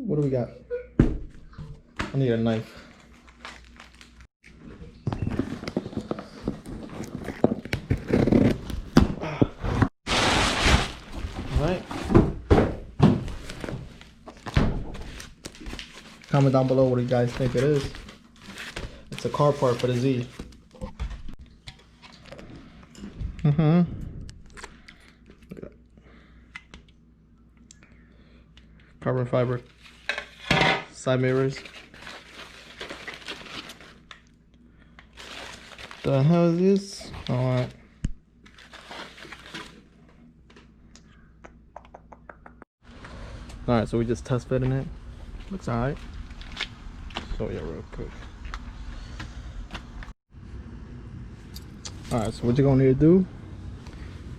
What do we got? I need a knife. Alright. Comment down below what you guys think it is. It's a car part for the Z. Look at that. Carbon fiber side mirrors. The hell is this? Alright. Alright, so we just test fitting it. Looks alright. Show you real quick. Alright, so what you're gonna need to do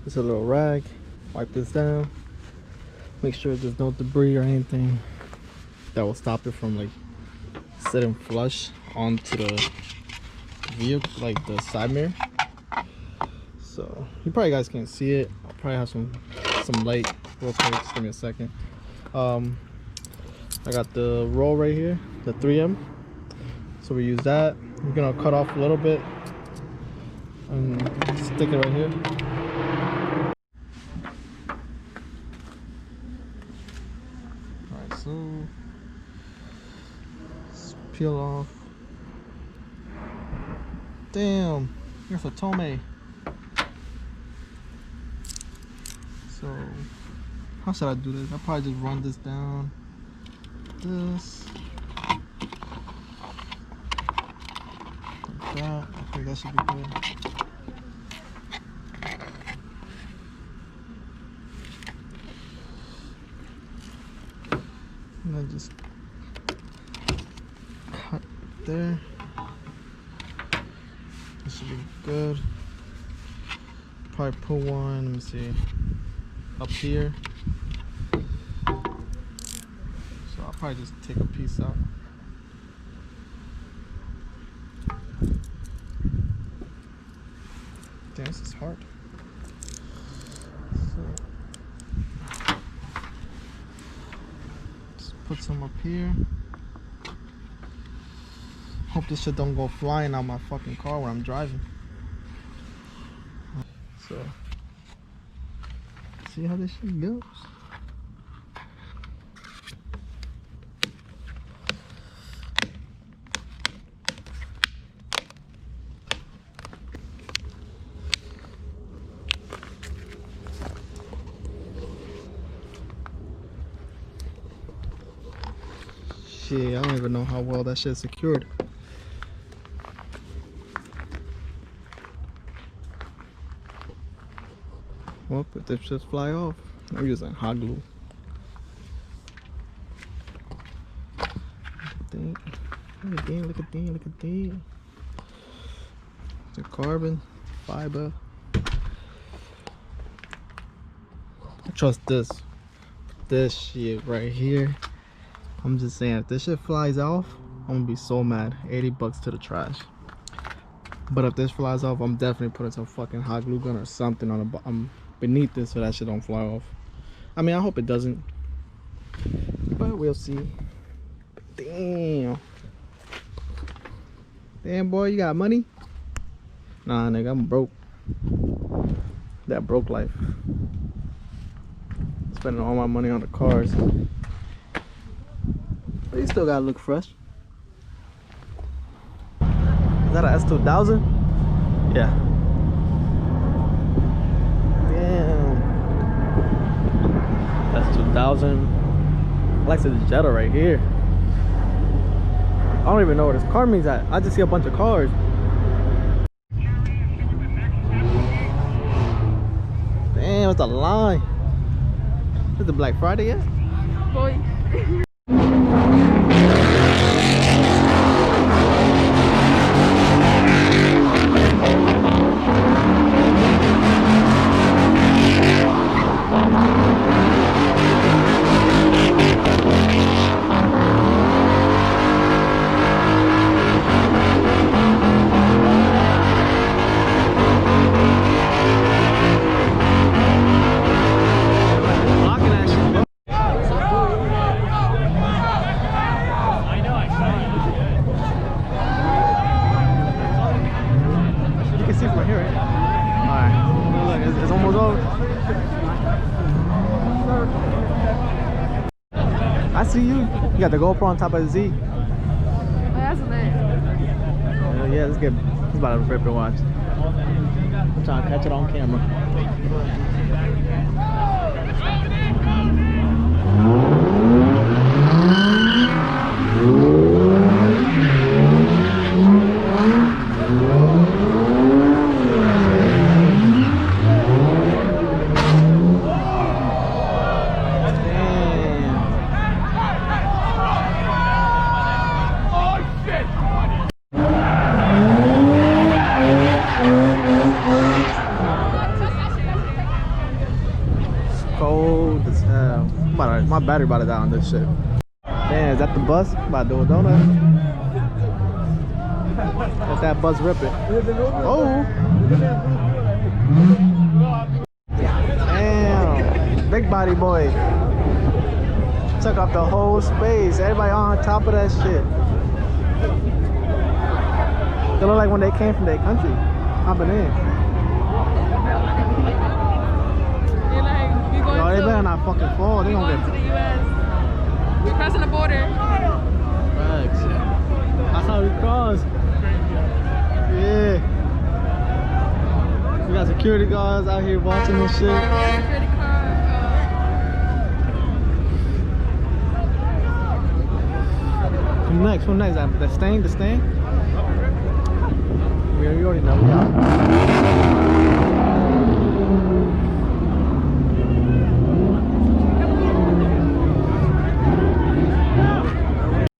is a little rag, wipe this down, make sure there's no debris or anything that will stop it from like sitting flush onto the vehicle, like the side mirror. So you probably guys can't see it. I'll probably have some light real quick. Just give me a second. I got the roll right here, the 3M. So we use that. We're gonna cut off a little bit and stick it right here. Alright, so let's peel off. Damn, here's a Tomei. So how should I do this? I'll probably just run this down. This. Like that. I think that should be good. And then just cut there. This should be good. Probably put one, let me see, up here. So I'll probably just take a piece out. Damn, this is hard. So just put some up here. Hope this shit don't go flying out my fucking car when I'm driving. So see how this shit goes. Shit, I don't even know how well that shit's secured. Well, if this just fly off, I'm using hot glue. Look at that, look at that, look at that. The carbon fiber. I trust this. This shit right here. I'm just saying, if this shit flies off, I'm gonna be so mad. 80 bucks to the trash. But if this flies off, I'm definitely putting some fucking hot glue gun or something on the beneath this so that shit don't fly off. I mean, I hope it doesn't, but we'll see. Damn. Damn, boy, you got money? Nah, nigga, I'm broke. That broke life. Spending all my money on the cars. But you still gotta look fresh. Is that a S2000? Yeah. Damn. S2000. I like the Jetta right here. I don't even know where this car means at. I just see a bunch of cars. Damn, it's a line. Is the Black Friday yet? Boy. I see you. You got the GoPro on top of the Z. Oh, that's lit. Yeah, let's get. He's about to rip and watch. I'm trying to catch it on camera. Cold as hell. My battery about to die on this shit. Man, is that the bus? About to do a donut. Let that bus rip it. Oh! Damn! Big body boy. Took up the whole space. Everybody on top of that shit. They look like when they came from their country. Hopping in. Yo, they better not fucking fall. They gonna to the US. We're crossing the border. Facts. That's how we cross. Yeah. We got security guards out here watching this shit. Security car. Who next? Who next? The stain? The stain? We already know. We out.